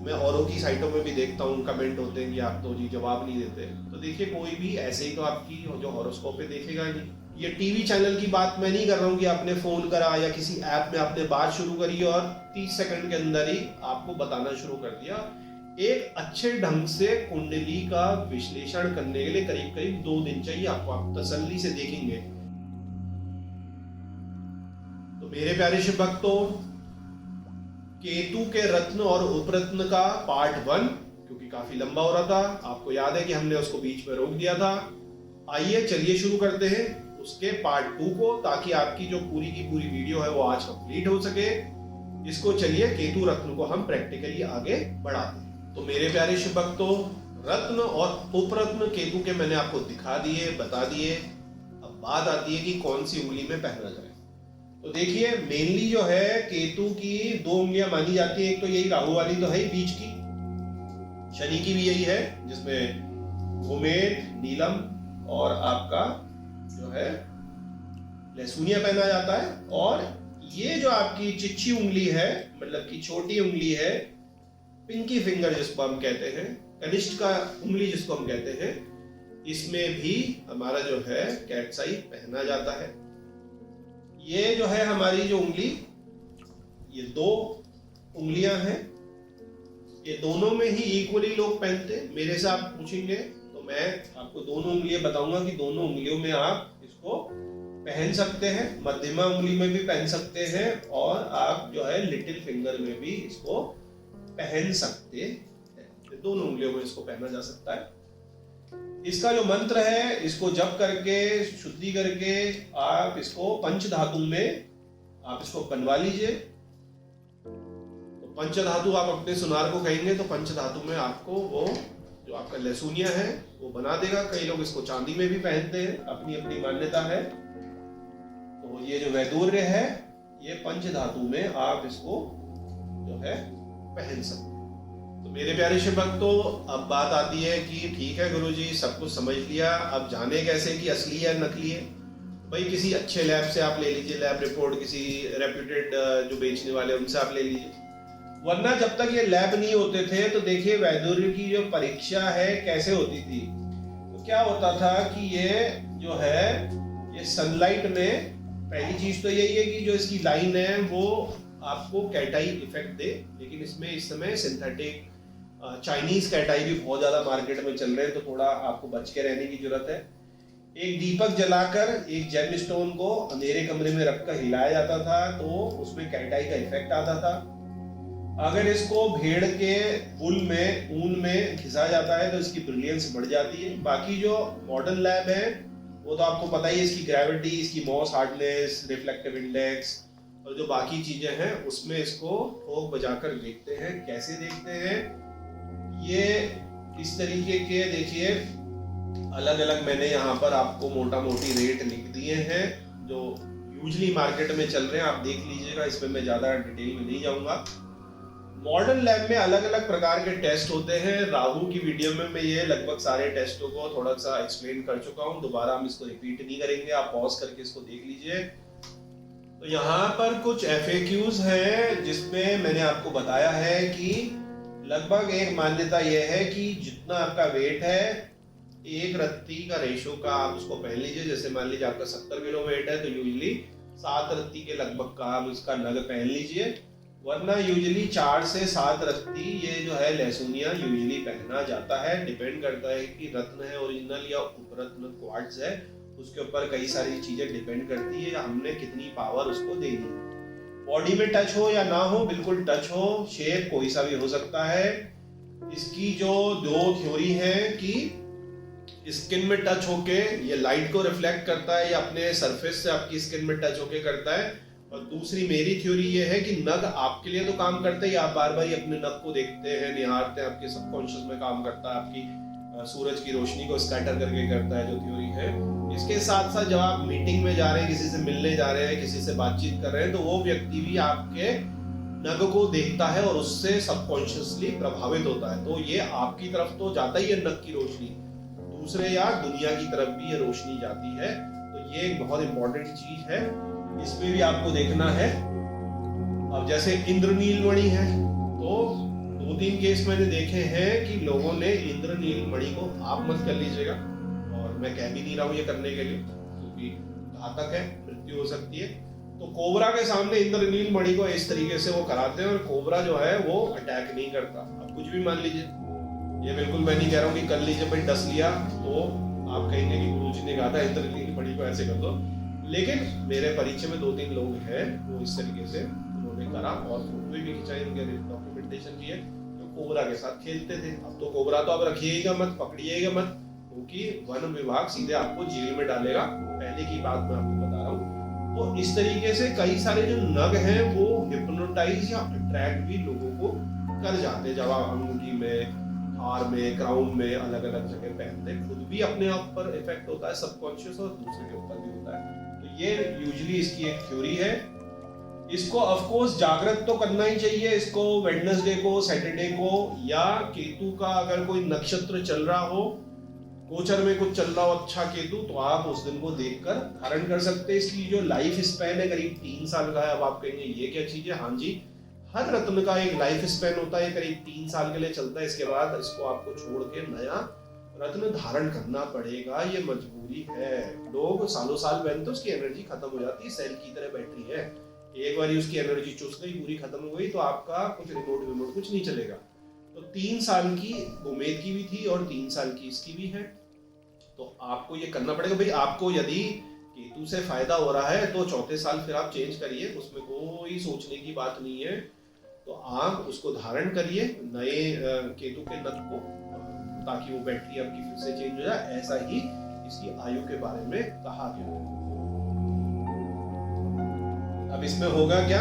मैं औरों की साइटों में भी देखता हूँ, कमेंट होते हैं कि आप तो जी जवाब नहीं देते। तो देखिए, कोई भी ऐसे ही तो आपकी जो हॉरोस्कोप है देखेगा नहीं। ये टीवी चैनल की बात मैं नहीं कर रहा हूँ कि आपने फ़ोन करा या किसी ऐप में आपने बात शुरू करी और 30 सेकंड के अंदर ही आपको बताना शुरू कर दिया। एक अच्छे ढंग से कुंडली का विश्लेषण करने के लिए करीब करीब 2 दिन चाहिए आपको। आप तसल्ली से देखेंगे। तो मेरे प्यारे शिव भक्तों, केतु के रत्न और उपरत्न का पार्ट 1, क्योंकि काफी लंबा हो रहा था, आपको याद है कि हमने उसको बीच में रोक दिया था। आइए चलिए शुरू करते हैं उसके पार्ट 2 को, ताकि आपकी जो पूरी की पूरी वीडियो है वो आज कंप्लीट हो सके। इसको चलिए केतु रत्न को हम प्रैक्टिकली आगे बढ़ाते हैं। तो मेरे प्यारे शिव भक्तों, रत्न और उपरत्न केतु के मैंने आपको दिखा दिए, बता दिए। अब बात आती है कि कौन सी उंगली में पहना जाए। तो देखिए, मेनली जो है केतु की 2 उंगलियां मानी जाती है। एक तो यही राहु वाली तो है ही बीच की, शनि की भी यही है, जिसमें गोमेद, नीलम और आपका जो है लहसुनिया पहना जाता है। और ये जो आपकी चिच्ची उंगली है, मतलब की छोटी उंगली है, पिंकी फिंगर जिसको हम कहते हैं, कनिष्ठ का उंगली जिसको हम कहते हैं, इसमें भी हमारा जो है कैटसाई पहना जाता है। ये जो है हमारी जो उंगली, ये 2 उंगलियां हैं, ये दोनों में ही इक्वली लोग पहनते हैं। मेरे से आप पूछेंगे तो मैं आपको दोनों उंगलियां बताऊंगा कि दोनों उंगलियों में आप इसको पहन सकते हैं। मध्यमा उंगली में भी पहन सकते हैं और आप जो है लिटिल फिंगर में भी इसको पहन सकते हैं। दोनों उंगलियों में इसको पहना जा सकता है। इसका जो मंत्र है, इसको जप करके, शुद्धि करके आप इसको पंच धातु में आप इसको बनवा लीजिए। तो पंच धातु आप अपने सुनार को कहेंगे तो पंच धातु में आपको वो जो आपका लहसुनिया है वो बना देगा। कई लोग इसको चांदी में भी पहनते हैं, अपनी अपनी मान्यता है। तो ये जो वैदूर्य है, ये पंच धातु में आप इसको जो है पहन सकते हैं। तो मेरे प्यारे शिव भक्तों, अब बात आती है कि ठीक है गुरुजी, सब कुछ समझ लिया, अब जाने कैसे कि असली है नकली है। भाई किसी अच्छे लैब से आप ले लीजिए, लैब रिपोर्ट किसी रेप्यूटेड जो बेचने वाले उनसे आप ले लीजिए। वरना जब तक ये लैब नहीं होते थे तो देखिए वैदुर्य की जो परीक्षा है कैसे होती थी। तो क्या होता था कि ये जो है ये सनलाइट में, पहली चीज तो यही है कि जो इसकी लाइन है वो आपको कैटाई इफेक्ट दे। लेकिन इसमें इस समय सिंथेटिक चाइनीज कैटाई भी बहुत ज्यादा मार्केट में चल रहे हैं, तो थोड़ा आपको बच के रहने की जरूरत है। एक दीपक जलाकर एक जेम स्टोन को अंधेरे कमरे में रखकर हिलाया जाता था तो उसमें कैटाई का इफेक्ट आता था। अगर इसको भेड़ के वूल में, ऊन में घिसा जाता है तो इसकी ब्रिलियंस बढ़ जाती है। बाकी जो मॉडर्न लैब है वो तो आपको पता ही है, इसकी ग्रेविटी, इसकी मॉस हार्डनेस, रिफ्लेक्टिव इंडेक्स और जो बाकी चीजें हैं उसमें इसको ठोक बजाकर देखते हैं। कैसे देखते हैं, ये इस तरीके के देखिए अलग अलग मैंने यहाँ पर आपको मोटा मोटी रेट लिख दिए हैं जो यूजली मार्केट में चल रहे हैं, आप देख लीजिएगा। इसमें मैं ज्यादा डिटेल में नहीं जाऊंगा। मॉडर्न लैब में अलग अलग प्रकार के टेस्ट होते हैं। राहु की वीडियो में मैं ये लगभग सारे टेस्टों को थोड़ा सा एक्सप्लेन कर चुका हूँ, दोबारा हम इसको रिपीट नहीं करेंगे, आप पॉज करके इसको देख लीजिए। तो यहाँ पर कुछ FAQs हैं जिसमें मैंने आपको बताया है कि लगभग एक मान्यता यह है कि जितना आपका वेट है, एक रत्ती का रेशो का आप उसको पहन लीजिए। जैसे मान लीजिए आपका 70 किलो वेट है तो यूजली 7 रत्ती के लगभग का आप इसका नग पहन लीजिए। वरना यूजली 4 से 7 रत्ती ये जो है लहसुनिया यूजली पहना जाता है। डिपेंड करता है कि रत्न है ओरिजिनल या उपरत्न क्वार्ट्ज है, उसके ऊपर कई सारी चीजें डिपेंड करती है हमने कितनी पावर उसको देनी है। बॉडी में टच हो या ना हो, बिल्कुल टच हो, शेप कोई सा भी हो सकता है। इसकी जो 2 थ्योरी है कि स्किन में टच होके ये लाइट को रिफ्लेक्ट करता है या अपने सरफेस से आपकी स्किन में टच होके करता है। और दूसरी मेरी थ्योरी ये है कि नग आपके लिए तो काम करते हैं, आप बार बार ही अपने नग को देखते हैं, निहारते हैं, आपके सबकॉन्शियस में काम करता है, आपकी सूरज की रोशनी को स्कैटर करके करता है जो थ्योरी है। इसके साथ साथ जब आप मीटिंग में जा रहे हैं, किसी से मिलने जा रहे हैं, किसी से बातचीत कर रहे हैं, तो वो व्यक्ति भी आपके नग को देखता है और उससे सबकॉन्शियसली प्रभावित होता है। तो ये आपकी तरफ तो जाता ही है नग की रोशनी, दूसरे या दुनिया की तरफ भी ये रोशनी जाती है। तो ये एक बहुत इंपॉर्टेंट चीज है, इसमें भी आपको देखना है। अब जैसे इंद्रनील मणि है तो 2-3 केस मैंने देखे हैं कि लोगों ने इंद्रनील मणि को, आप मत कर लीजिएगा और मैं कह भी नहीं रहा हूँ ये करने के लिए क्योंकि घातक है, मृत्यु हो सकती है। तो कोबरा के सामने इंद्रनील मणि को इस तरीके से वो कराते हैं और कोबरा जो है वो अटैक नहीं करता। अब कुछ भी मान लीजिए, ये बिल्कुल मैं नहीं कह रहा हूँ कि कर लीजिए भाई, डस लिया तो आप कहेंगे कि गुरुजी ने कहा था इंद्रनील मणि को ऐसे कर दो, लेकिन मेरे परिचय में 2-3 लोग हैं वो इस तरीके से उन्होंने करा और फोटो भी खिंचाई, उनके डॉक्यूमेंटेशन की है, जो कोबरा के साथ खेलते थे। अब तो कोबरा तो आप रखिएगा मत, पकड़िएगा मत, क्योंकि वन विभाग सीधे आपको जेल में डालेगा, पहले की बात मैं आपको बता रहा हूँ। तो इस तरीके से कई सारे जो नग हैं वो हिप्नोटाइज या अट्रैक्ट भी लोगों को कर जाते हैं। जब आप अंगूठी में, हार में, क्राउन में अलग अलग जगह पहनते हैं, खुद भी अपने आप पर इफेक्ट होता है सबकॉन्शियस और दूसरे के ऊपर भी होता है। तो ये यूजुअली इसकी एक थ्योरी है। इसको ऑफ कोर्स जागृत तो करना ही चाहिए, इसको वेडनेसडे को, सैटरडे को, या केतु का अगर कोई नक्षत्र चल रहा हो, गोचर में कुछ चल रहा हो अच्छा केतु, तो आप उस दिन को देखकर धारण कर सकते हैं। इसकी जो लाइफ स्पैन है करीब 3 साल का है। अब आप कहेंगे ये क्या चीज है? हाँ जी, हर रत्न का एक लाइफ स्पैन होता है, करीब 3 साल के लिए चलता है। इसके बाद इसको आपको छोड़ के नया रत्न धारण करना पड़ेगा, ये मजबूरी है। लोग सालों साल पहनते, उसकी एनर्जी खत्म हो जाती है, सेल की तरह बैटरी है, एक बार उसकी एनर्जी चुस गई, पूरी खत्म हो गई, तो आपका कुछ रिमोट कुछ नहीं चलेगा। तो 3 साल की उम्मीद की भी थी और 3 साल की इसकी भी है। तो आपको ये करना पड़ेगा भाई। आपको यदि केतु से फायदा हो रहा है तो 4थे साल फिर आप चेंज करिए, उसमें कोई सोचने की बात नहीं है। तो आप उसको धारण करिए नए केतु के नथ को, ताकि वो बैटरी आपकी फिर से चेंज हो जाए। ऐसा ही इसकी आयु के बारे में कहा गया है। अब इसमें होगा क्या,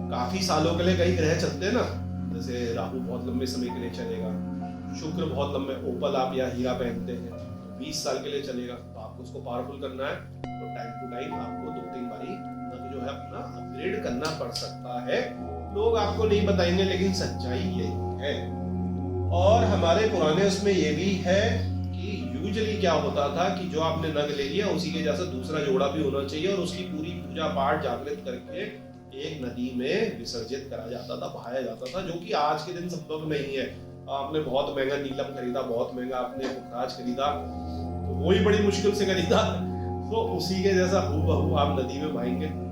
काफी सालों के लिए कई ग्रह चलते हैं ना, जैसे राहु बहुत लंबे समय के लिए चलेगा, शुक्र बहुत लंबे, ओपल आप या हीरा पहनते हैं 20 साल के लिए चलेगा। तो आपको उसको पावरफुल करना है, तो टाइम टू टाइम आपको 2-3 बारी जो है अपना अपग्रेड करना पड़ सकता है। लोग आपको नहीं बताएंगे, लेकिन सच्चाई यही है। और हमारे पुराने उसमें ये भी है कि यूजुअली क्या होता था कि जो आपने नग ले लिया उसी के जैसा दूसरा जोड़ा भी होना चाहिए, और उसकी पूरी पूजा पाठ जागृत करके एक नदी में विसर्जित करा जाता था, बहाया जाता था, जो कि आज के दिन संभव नहीं है। आपने बहुत महंगा नीलम खरीदा, बहुत महंगा आपने पुखराज खरीदा, तो वो ही बड़ी मुश्किल से खरीदा, तो उसी के जैसा हूबहू आप नदी में बहाएंगे।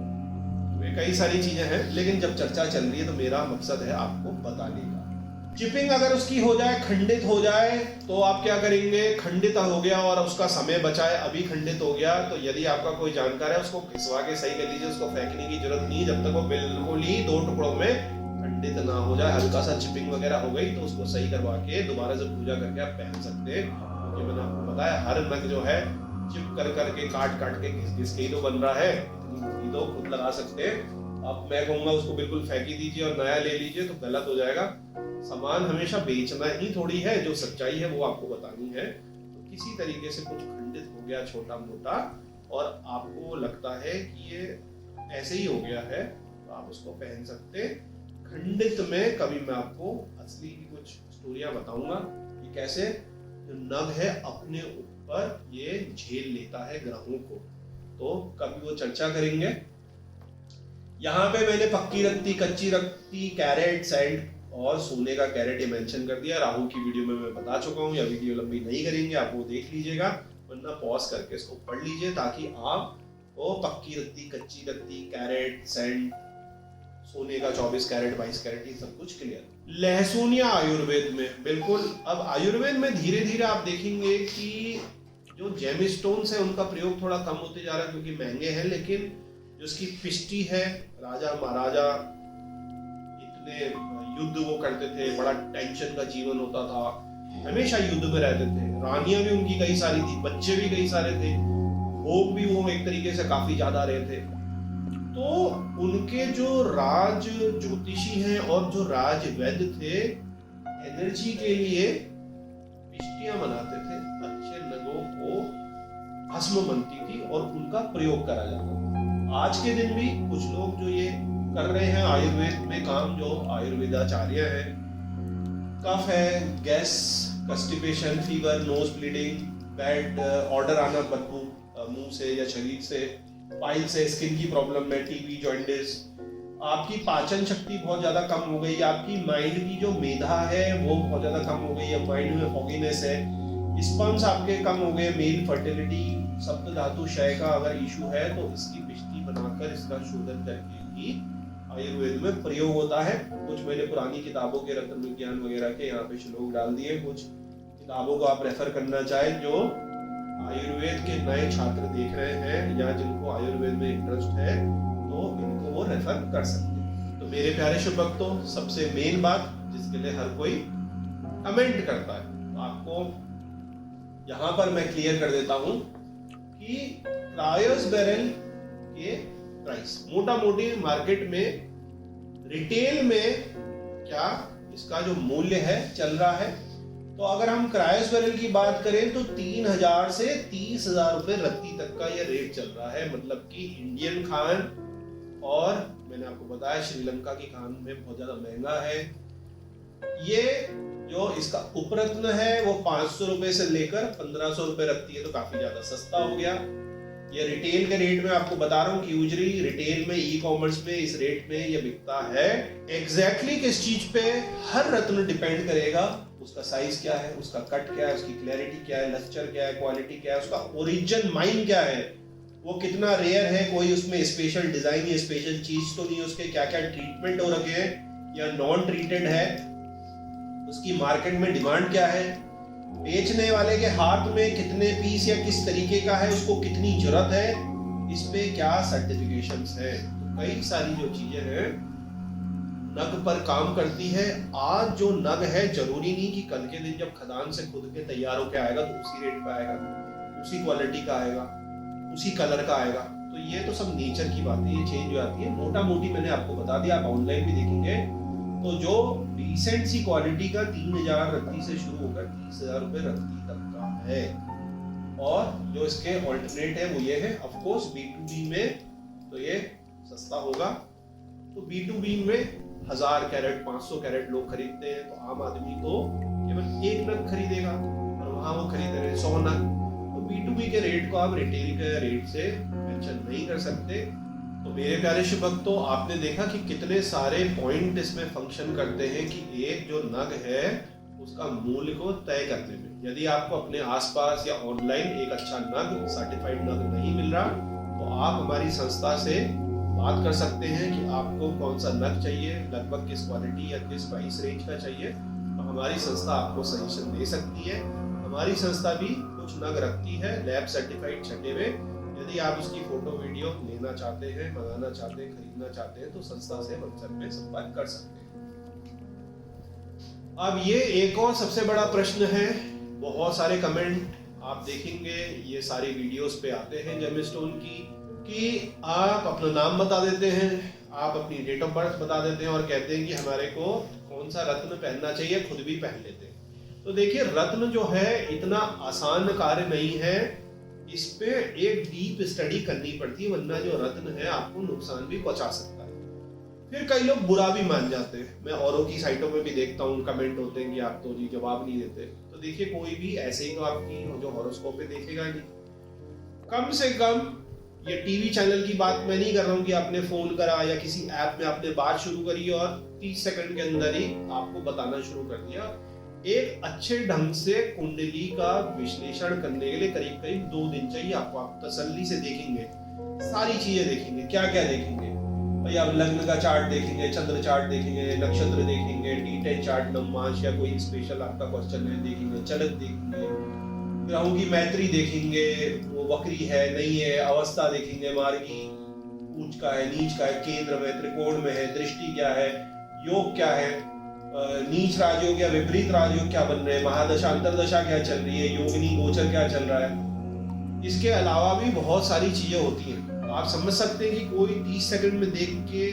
कई सारी चीजें हैं, लेकिन जब चर्चा चल रही है तो मेरा मकसद है आपको बताने का। चिपिंग अगर उसकी हो जाए, खंडित हो जाए, तो आप क्या करेंगे? खंडित हो गया और उसका समय बचा है, अभी खंडित हो गया, तो यदि आपका कोई जानकार है उसको घिसवा के सही कर लीजिए, उसको फेंकने की जरूरत नहीं, जब तक वो बिल्कुल ही 2 टुकड़ों में खंडित ना हो जाए। हल्का सा चिपिंग वगैरह हो गई तो उसको सही करवा के दोबारा से पूजा करके आप पहन सकते हैं। क्योंकि मैंने आपको बताया हर नग जो है चिप कर करके, काट काट के, घिस के ही तो बन रहा है, इतनी तो खुद लगा सकते हैं। अब मैं कहूंगा उसको बिल्कुल फेंक ही दीजिए और नया ले लीजिए, तो गलत हो जाएगा। सामान हमेशा बेचना ही थोड़ी है, जो सच्चाई है वो आपको बतानी है। तो किसी तरीके से कुछ खंडित हो गया छोटा मोटा और आपको लगता है कि ये ऐसे ही हो गया है, तो आप उसको पहन सकते। खंडित में कभी मैं आपको असली की कुछ स्टोरियां बताऊंगा कि कैसे जो नग है अपने ऊपर ये झेल लेता है ग्रहों को, तो कभी वो चर्चा करेंगे। यहाँ पे मैंने पक्की रत्ती, कच्ची रत्ती, कैरेट, सैंड और सोने का कैरेट ये मेंशन कर दिया। राहु की वीडियो में मैं बता चुका हूँ, या वीडियो लंबी नहीं करेंगे, आप वो देख लीजिएगा, वरना पॉज करके इसको पढ़ लीजिए, ताकि आप वो पक्की रत्ती, कच्ची रत्ती, कैरेट, सैंड, सोने का 24 कैरेट, 22 कैरेट, ये सब कुछ क्लियर। लहसुन या आयुर्वेद में, बिल्कुल। अब आयुर्वेद में धीरे धीरे आप देखेंगे कि जो जेमस्टोन्स है उनका प्रयोग थोड़ा कम होते जा रहा है, क्योंकि महंगे हैं, लेकिन जो उसकी पिष्टी है, राजा महाराजा इतने युद्ध वो करते थे, बड़ा टेंशन का जीवन होता था, हमेशा युद्ध में रहते थे, रानियां भी उनकी कई सारी थी, बच्चे भी कई सारे थे, भोग भी वो एक तरीके से काफी ज्यादा रहे थे। तो उनके जो राज ज्योतिषी हैं और जो राज वैद्य थे, एनर्जी के लिए पिष्टियां बनाते थे, अच्छे नगों को भस्म बनती थी और उनका प्रयोग करा जाता था। आज के दिन भी कुछ लोग जो ये कर रहे हैं आयुर्वेद में काम, जो आयुर्वेदाचार्य हैं, कफ है, gas, constipation, fever, nose bleeding, bad order आना बदबू मुंह से या शरीर से, पाइल से, स्किन की प्रॉब्लम में, टीबी, जॉइंटिस, आपकी पाचन शक्ति बहुत ज्यादा कम हो गई, आपकी माइंड की जो मेधा है वो बहुत ज्यादा कम हो गई है, माइंड में फॉगीनेस है, स्पर्म्स आपके कम हो गए, मेल फर्टिलिटी, सप्त धातु क्षय का अगर इशू है तो इसकी पिष्टी बनाकर इसका शोधन करके भी आयुर्वेद में प्रयोग होता है। कुछ मैंने पुरानी किताबों के रत्न विज्ञान वगैरह के यहाँ पे श्लोक डाल दिए, कुछ किताबों को आप रेफर करना चाहें जो आयुर्वेद के नए छात्र देख रहे हैं या जिनको आयुर्वेद में इंटरेस्ट है तो इनको वो रेफर कर सकते हैं। तो मेरे प्यारे शुभ भक्तों, सबसे मेन बात जिसके लिए हर कोई कमेंट करता है, तो आपको यहाँ पर मैं क्लियर कर देता हूँ कि क्रायोस बैरल के प्राइस मोटा मोटी मार्केट में रिटेल में क्या इसका जो मूल्य है चल रहा है। तो अगर हम क्रायोस बैरल की बात करें तो 3000 से 30,000 रुपए रत्ती तक का ये रेट चल रहा है। मतलब कि इंडियन खान और मैंने आपको बताया श्रीलंका की खान में बहुत ज्यादा महंगा है। ये जो इसका उपरत्न है वो 500 रुपए से लेकर 1500 रुपए रखती है, तो काफी ज्यादा सस्ता हो गया। ये रिटेल के रेट में आपको बता रहा हूँ कि यूजुअली रिटेल में ई कॉमर्स में इस रेट में ये बिकता है। एग्जैक्टली किस चीज पे हर रत्न डिपेंड करेगा, उसका साइज क्या है, उसका कट क्या है, उसकी क्लैरिटी क्या है, लस्टर क्या है, क्वालिटी क्या है, उसका ओरिजिन माइन क्या है, वो कितना रेयर है, कोई उसमें स्पेशल डिजाइन या स्पेशल चीज तो नहीं, उसके क्या क्या ट्रीटमेंट हो रखे हैं या नॉन ट्रीटेड है, उसकी मार्केट में डिमांड क्या है, बेचने वाले के हाथ में कितने पीस या किस तरीके का है, उसको कितनी जरूरत है, इस पे क्या सर्टिफिकेशंस है। तो कई सारी जो चीजें हैं नग पर काम करती है। आज जो नग है जरूरी नहीं कि कल के दिन जब खदान से खुद के तैयार होकर आएगा तो उसी रेट पे आएगा, उसी क्वालिटी का आएगा, उसी कलर का आएगा। तो ये तो सब नेचर की बात है, ये चेंज हो जाती है। मोटा मोटी मैंने आपको बता दिया, आप ऑनलाइन भी देखेंगे तो जो डिसेंट सी क्वालिटी का 3000 रत्ती से शुरू होकर 30,000 रुपए रत्ती तक का है। और जो इसके ऑल्टरनेट है वो ये है, ऑफ कोर्स B2B में तो ये सस्ता होगा। तो B2B में 1000 कैरेट 500 कैरेट लोग खरीदते हैं, तो आम आदमी तो केवल एक नग खरीदेगा और वहां वो खरीद रहे 100 नग। तो B2B के रेट को आप रिटेल के रेट से मेंशन नहीं कर सकते। तो मेरे प्यारे शुभ भक्तों, आपने देखा कि कितने सारे पॉइंट इसमें फंक्शन करते हैं कि एक जो नग है उसका मूल्य को तय करने में। यदि आपको अपने आसपास या ऑनलाइन एक अच्छा नग, सर्टिफाइड नग नहीं मिल रहा तो आप हमारी संस्था से बात कर सकते हैं कि आपको कौन सा नग चाहिए, लगभग किस क्वालिटी या किस प्राइस रेंज का चाहिए, तो हमारी संस्था आपको सजेशन दे सकती है। हमारी संस्था भी कुछ नग रखती है लैब सर्टिफाइड छटे हुए। यदि आप उसकी फोटो वीडियो लेना चाहते हैं, मंगाना चाहते हैं, खरीदना चाहते हैं तो संस्था से व्हाट्सएप में संपर्क कर सकते हैं। अब ये एक और सबसे बड़ा प्रश्न है, बहुत सारे कमेंट आप देखेंगे ये सारी वीडियोस पे आते हैं जेमस्टोन की, कि आप अपना नाम बता देते हैं, आप अपनी डेट ऑफ बर्थ बता देते हैं और कहते हैं कि हमारे को कौन सा रत्न पहनना चाहिए, खुद भी पहन लेते हैं। तो देखिए, रत्न जो है इतना आसान कार्य नहीं है, इस पे एक डीप स्टडी करनी पड़ती है, वरना जो रत्न है आपको नुकसान भी पहुंचा सकता है। फिर कई लोग बुरा भी मान जाते हैं। मैं औरों की साइटों में भी देखता हूँ, कमेंट होते हैं कि आप तो जी जवाब नहीं देते। तो देखिए, कोई भी ऐसे ही तो आपकी जो हॉरोस्कोप पे देखेगा नहीं। कम से कम ये टीवी चैनल की बात मैं नहीं कर रहा हूँ कि आपने फोन करा या किसी ऐप में आपने बात शुरू करी और 30 सेकंड के अंदर ही आपको बताना शुरू कर दिया। एक अच्छे ढंग से कुंडली का विश्लेषण करने के लिए करीब करीब 2 दिन चाहिए आपको। आप तसल्ली से देखेंगे, सारी चीजें देखेंगे। क्या क्या देखेंगे भाई? आप लग्न का चार्ट देखेंगे, चंद्र चार्ट देखेंगे, नक्षत्र देखेंगे, D10 चार्ट, नवमांश या कोई स्पेशल आपका क्वेश्चन है देखेंगे, चलत देखेंगे, ग्रहों की मैत्री देखेंगे, वो वक्री है नहीं है, अवस्था देखेंगे, मार्गी ऊंच का है, नीच का है, केंद्र में, त्रिकोण में है, दृष्टि क्या है, योग क्या है, नीच राजयोग या विपरीत राजयोग क्या बन रहे हैं, महादशा अंतरदशा क्या चल रही है, योगिनी गोचर क्या चल रहा है। इसके अलावा भी बहुत सारी चीजें होती हैं। आप समझ सकते हैं कि कोई 30 सेकंड में देख के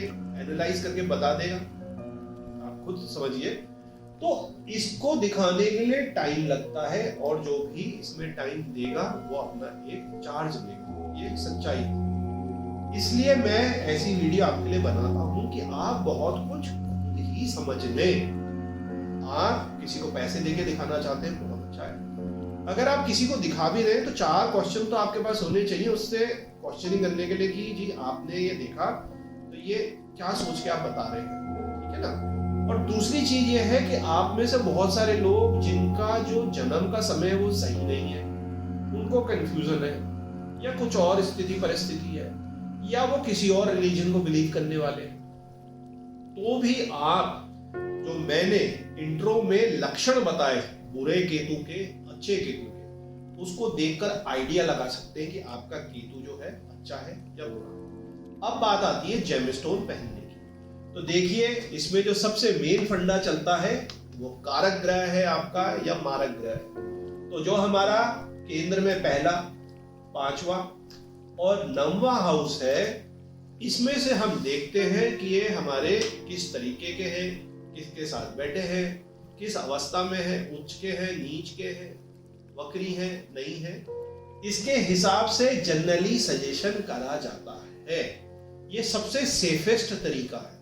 एनालाइज करके बता देगा, आप खुद समझिए। तो इसको दिखाने के लिए टाइम लगता है और जो भी इसमें टाइम देगा वो अपना एक चार्ज लेगा, ये सच्चाई है। इसलिए मैं ऐसी वीडियो आपके लिए बनाता हूँ कि आप बहुत कुछ ही समझ लें। आप किसी को पैसे देके दिखाना चाहते हैं, बहुत अच्छा है। अगर आप किसी को दिखा भी रहे हैं तो 4 क्वेश्चन तो आपके पास होने चाहिए उससे क्वेश्चनिंग करने के लिए कि जी आपने ये देखा तो ये क्या सोच के आप बता रहे हैं, ठीक है ना। और दूसरी चीज ये है कि आप में से बहुत सारे लोग जिनका जो जन्म का समय वो सही नहीं है, उनको कंफ्यूजन है या कुछ और स्थिति परिस्थिति है, या वो किसी और रिलीजन को बिलीव करने वाले हैं, तो भी आप जो मैंने इंट्रो में लक्षण बताए बुरे केतु के, अच्छे केतु के, उसको देखकर आइडिया लगा सकते हैं कि आपका केतु जो है अच्छा है या बुरा। अब बात आती है जेमस्टोन पहनने की। तो देखिए, इसमें जो सबसे मेन फंडा चलता है वो कारक ग्रह है आपका या मारक ग्रह है। तो जो हमारा केंद्र में पहला, पांचवा और 9वां हाउस है, इसमें से हम देखते हैं कि ये हमारे किस तरीके के हैं, किसके साथ बैठे हैं, किस अवस्था में है, उच्च के हैं, नीच के हैं, वक्री है, नहीं है, इसके हिसाब से जनरली सजेशन करा जाता है। ये सबसे सेफेस्ट तरीका है।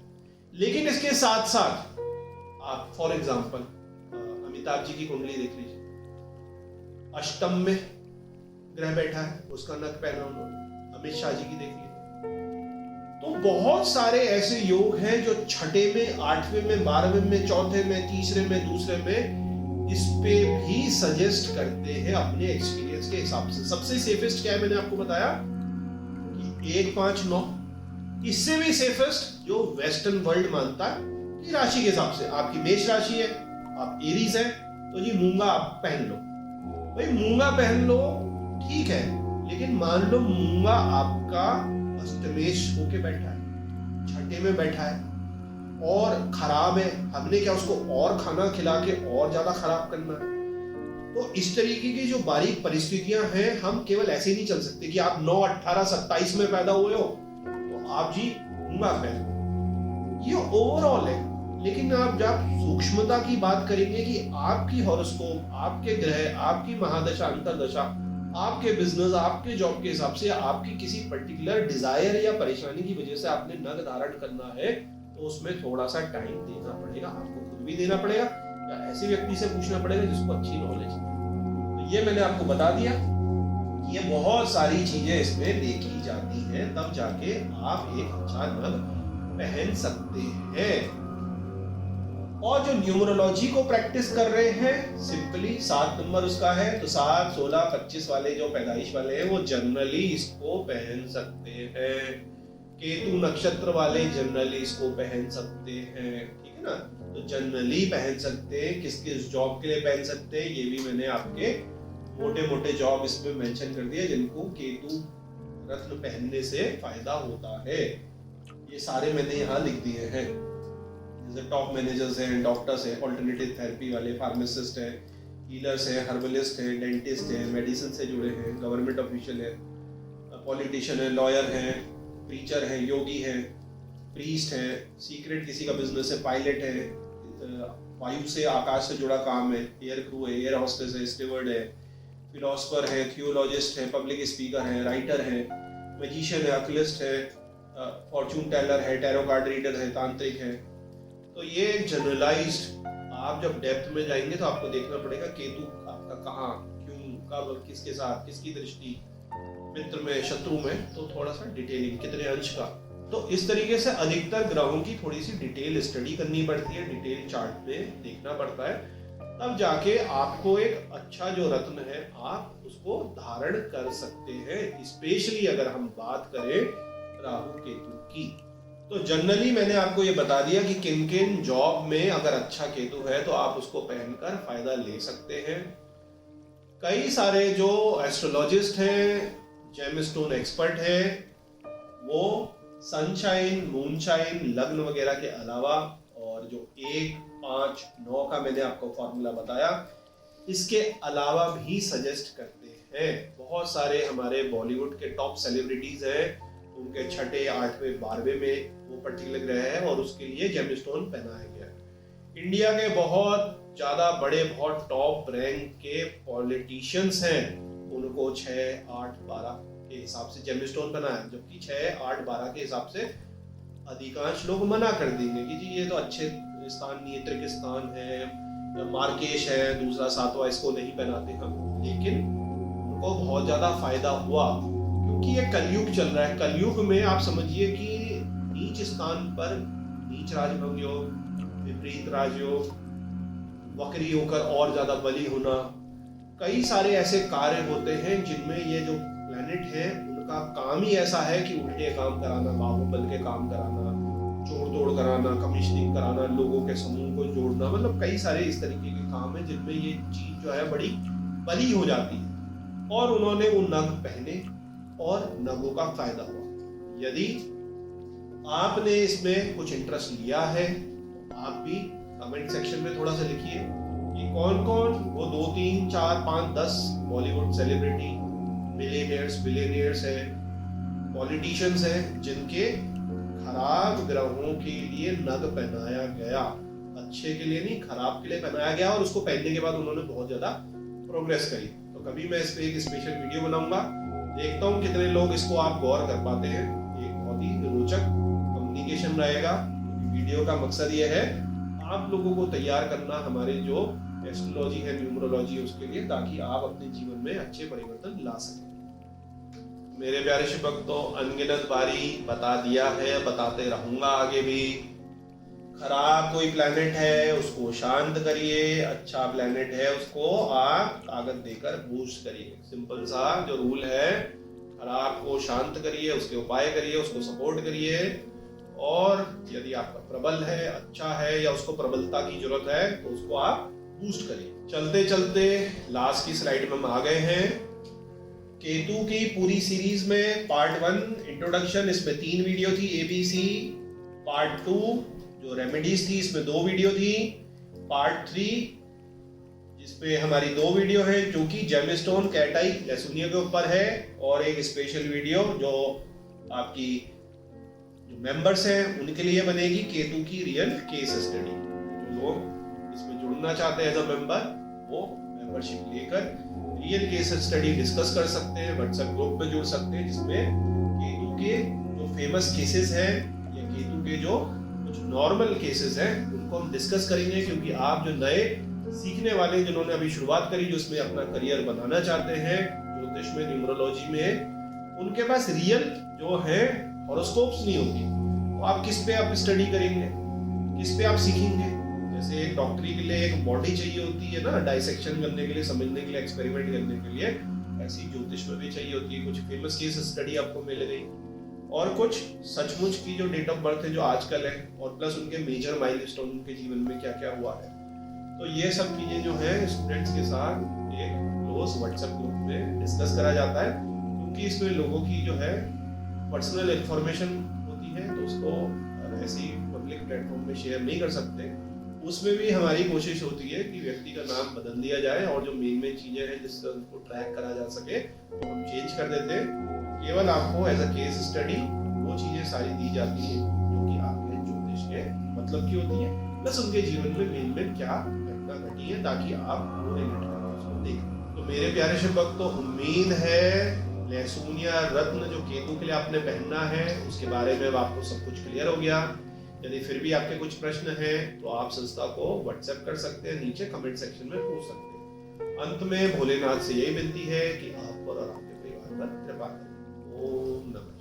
लेकिन इसके साथ साथ आप फॉर एग्जांपल अमिताभ जी की कुंडली देख लीजिए, अष्टम में ग्रह बैठा है, उसका नख पहना उन्होंने। अमित शाह जी की देखिए, तो बहुत सारे ऐसे योग हैं जो छठे में, 8वें में, 12वें में, चौथे में, तीसरे में, दूसरे में, इस पे भी सजेस्ट करते हैं अपने एक्सपीरियंस के हिसाब से। सबसे सेफेस्ट क्या है, मैंने आपको बताया कि 1, 5, 9। इससे भी सेफेस्ट जो वेस्टर्न वर्ल्ड मानता है कि राशि के हिसाब से, आपकी मेष राशि है, आप एरीज है, तो जी मूंगा आप पहन लो। भाई मूंगा पहन लो, ठीक है, लेकिन मान लो मूंगा आपका अष्टमेश होके बैठा है, छठे में बैठा है और खराब है, हमने क्या उसको और खाना खिला के और ज्यादा खराब करना है? तो इस तरीके की जो बारीक परिस्थितियां हैं, हम केवल ऐसे नहीं चल सकते कि आप 9, 18, 27 में पैदा हुए हो तो आप जी मूंगा पहन, ये ओवरऑल है। लेकिन आप जब सूक्ष्मता की बात करेंगे कि आपकी हॉरोस्कोप, आपके ग्रह, आपकी महादशा, अंतरदशा, आपके बिजनेस, आपके जॉब के हिसाब से, आपकी किसी पर्टिकुलर डिजायर या परेशानी की वजह से आपने नग धारण करना है, तो उसमें थोड़ा सा टाइम देना पड़ेगा, आपको खुद भी देना पड़ेगा या ऐसे व्यक्ति से पूछना पड़ेगा जिसको अच्छी नॉलेज है। तो ये मैंने आपको बता दिया, ये बहुत सारी चीजें इसमें देखी जाती हैं, तब जाके आप एक अच्छा नग पहन सकते हैं। और जो न्यूमरोलॉजी को प्रैक्टिस कर रहे हैं, सिंपली 7 नंबर उसका है, तो 7, 16, 25 वाले जो पैदाइश वाले हैं वो जनरली इसको पहन सकते हैं। केतु नक्षत्र वाले जनरली इसको पहन सकते हैं, ठीक है ना। तो जनरली पहन सकते हैं, किस किस जॉब के लिए पहन सकते हैं, ये भी मैंने आपके मोटे मोटे जॉब इसमें मेंशन कर दिया जिनको केतु रत्न पहनने से फायदा होता है। ये सारे मैंने यहाँ लिख दिए हैं, जैसे टॉप मैनेजर्स हैं, डॉक्टर्स हैं, ऑल्टरनेटिव थेरेपी वाले, फार्मासिस्ट हैं, हीलर्स हैं, हर्बलिस्ट हैं, डेंटिस्ट हैं, मेडिसिन से जुड़े हैं, गवर्नमेंट ऑफिशियल है, पॉलिटिशियन है, लॉयर हैं, प्रीचर है, योगी है, प्रीस्ट है, सीक्रेट किसी का बिजनेस है, पायलट है, वायु से आकाश से जुड़ा काम है, एयर क्रू है, एयर हॉस्टेस है, स्टीवर्ड है, फिलोसफर है, थियोलॉजिस्ट है, पब्लिक स्पीकर है, राइटर है, मैजिशियन है, अक्लिस्ट है, फॉर्चून टेलर है, टैरो कार्ड रीडर है, तांत्रिक है। तो ये जनरलाइज्ड, आप जब डेप्थ में जाएंगे तो आपको देखना पड़ेगा केतु आपका कहाँ, क्यों, कब, किसके साथ, किसकी दृष्टि, मित्र में, शत्रु में, तो थोड़ा सा डिटेलिंग, कितने अंश का। तो इस तरीके से अधिकतर ग्रहों की थोड़ी सी डिटेल स्टडी करनी पड़ती है, डिटेल चार्ट में देखना पड़ता है, तब जाके आपको एक अच्छा जो रत्न है आप उसको धारण कर सकते हैं। स्पेशली अगर हम बात करें राहु केतु की, तो जनरली मैंने आपको ये बता दिया कि किन किन जॉब में अगर अच्छा केतु है तो आप उसको पहनकर फायदा ले सकते हैं। कई सारे जो एस्ट्रोलॉजिस्ट हैं, जेमस्टोन एक्सपर्ट है, वो सनशाइन, मूनशाइन, लग्न वगैरह के अलावा और जो 1, 5, 9 का मैंने आपको फॉर्मूला बताया, इसके अलावा भी सजेस्ट करते हैं। बहुत सारे हमारे बॉलीवुड के टॉप सेलिब्रिटीज हैं, उनके छठे, 8वें, 12वें में वो पर्टिकुलर ग्रह है और उसके लिए जेमस्टोन पहनाया गया है। इंडिया के बहुत ज्यादा बड़े, बहुत टॉप रैंक के पॉलिटिशियंस हैं, उनको 6, 8, 12 के हिसाब से जेमस्टोन बनाया, जबकि 6, 8, 12 के हिसाब से अधिकांश लोग मना कर देंगे कि जी ये तो अच्छे स्थान, नियंत्रिक स्थान है, मार्केश है, दूसरा 7वां, इसको नहीं पहनाते हम। लेकिन उनको बहुत ज्यादा फायदा हुआ क्योंकि ये कलयुग चल रहा है। कलयुग में आप समझिए कि नीच स्थान पर नीच राजभंग योग, विपरीत राजयोग, वक्री होकर और ज्यादा बली होना, कई सारे ऐसे कार्य होते हैं जिनमें ये जो प्लैनेट है उनका काम ही ऐसा है कि उल्टे काम कराना, बाहुबल के काम कराना, जोड़ तोड़ कराना, कमीशनिंग कराना, लोगों के समूह को जोड़ना, मतलब कई सारे इस तरीके के काम है जिनमें ये चीज जो है बड़ी बली हो जाती है। और उन्होंने वो नग पहने और नगों का फायदा हुआ। यदि आपने इसमें कुछ इंटरेस्ट लिया है तो आप भी कमेंट सेक्शन में थोड़ा सा लिखिए कि कौन कौन वो 2, 3, 4, 5, 10 बॉलीवुड सेलिब्रिटी, बिलियनियर्स हैं, पॉलिटिशियंस हैं जिनके खराब ग्रहों के लिए नग पहनाया गया, अच्छे के लिए नहीं खराब के लिए पहनाया गया, और उसको पहनने के बाद उन्होंने बहुत ज्यादा प्रोग्रेस करी। तो कभी मैं इस पे एक स्पेशल वीडियो बनाऊंगा, देखता हूँ कितने लोग इसको आप गौर कर पाते हैं। एक बहुत ही रोचक कम्युनिकेशन रहेगा। वीडियो का मकसद ये है आप लोगों को तैयार करना हमारे जो एस्ट्रोलॉजी है, न्यूमरोलॉजी, उसके लिए, ताकि आप अपने जीवन में अच्छे परिवर्तन ला सकें। मेरे प्यारे शिव भक्तों, अनगिनत बारी बता दिया है, बताते रहूंगा आगे भी। खराब कोई प्लैनेट है उसको शांत करिए, अच्छा प्लैनेट है उसको आप ताकत देकर बूस्ट करिए। सिंपल सा जो रूल है, खराब को शांत करिए, उसके उपाय करिए, उसको सपोर्ट करिए, और यदि आपका प्रबल है, अच्छा है, या उसको प्रबलता की जरूरत है तो उसको आप बूस्ट करिए। चलते चलते लास्ट की स्लाइड में हम आ गए हैं। केतु की पूरी सीरीज में पार्ट 1 इंट्रोडक्शन, इसमें 3 वीडियो थी ABC। पार्ट 2 जो रेमेडीज थी इसमें 2 वीडियो थी। पार्ट 3 जिसमें हमारी 2 वीडियो है जो कि जेमस्टोन कैटाई लैसुनिया के ऊपर है, और एक स्पेशल वीडियो जो आपकी जो मेंबर्स हैं उनके लिए बनेगी, केतु की रियल केस स्टडी। जो लोग इसमें जुड़ना चाहते हैं एज अ मेंबर, वो मेंबरशिप लेकर रियल केस स्टडी डिस्कस कर सकते हैं, व्हाट्सएप ग्रुप में जुड़ सकते हैं, जिसमें केतु के जो फेमस केसेस हैं या केतु के जो कुछ नॉर्मल केसेस हैं उनको हम डिस्कस करेंगे। क्योंकि आप जो नए सीखने वाले, जिन्होंने अभी शुरुआत करी, जो इसमें अपना करियर बनाना चाहते हैं ज्योतिष में, न्यूमरोलॉजी में, उनके पास रियल जो है हॉरोस्कोप्स नहीं होती, तो आप किस पे आप स्टडी करेंगे, किस पे आप सीखेंगे। जैसे एक डॉक्टरी के लिए एक बॉडी चाहिए होती है ना, डाइसेक्शन करने के लिए, समझने के लिए, एक्सपेरिमेंट करने के लिए, ऐसी ज्योतिष में भी चाहिए होती है। कुछ फेमस केस स्टडी आपको मिल गई, और कुछ सचमुच की जो डेट ऑफ बर्थ है जो आजकल है, और प्लस उनके मेजर माइलस्टोन उनके जीवन में क्या क्या हुआ है। तो ये सब चीजें जो है स्टूडेंट्स के साथ एक क्लोज व्हाट्सएप ग्रुप में डिस्कस करा जाता है, क्योंकि इसमें लोगों की जो है पर्सनल इंफॉर्मेशन होती है, तो उसको ऐसी पब्लिक प्लेटफॉर्म में शेयर नहीं कर सकते। उसमें भी हमारी कोशिश होती है कि व्यक्ति का नाम बदल दिया जाए, और जो मेन चीजें हैं जिससे उनको ट्रैक करा जा सके तो हम चेंज कर देते हैं। केवल आपको एज अ केस स्टडी वो चीजें सारी दी जाती हैं जो कि आपके ज्योतिष के मतलब की होती है, प्लस उनके जीवन में मेन क्या घटना घटी है, ताकि आप वो रिलेट करके उसको देखें। तो मेरे प्यारे शिव भक्तों, उम्मीद है लहसुनिया रत्न जो केतु के लिए आपने पहनना है उसके बारे में आपको सब कुछ क्लियर हो गया। यदि फिर भी आपके कुछ प्रश्न हैं तो आप संस्था को व्हाट्सएप कर सकते हैं, नीचे कमेंट सेक्शन में पूछ सकते हैं। अंत में भोलेनाथ से यही विनती है कि आप और आपके परिवार पर कृपा करें। ओम नमः।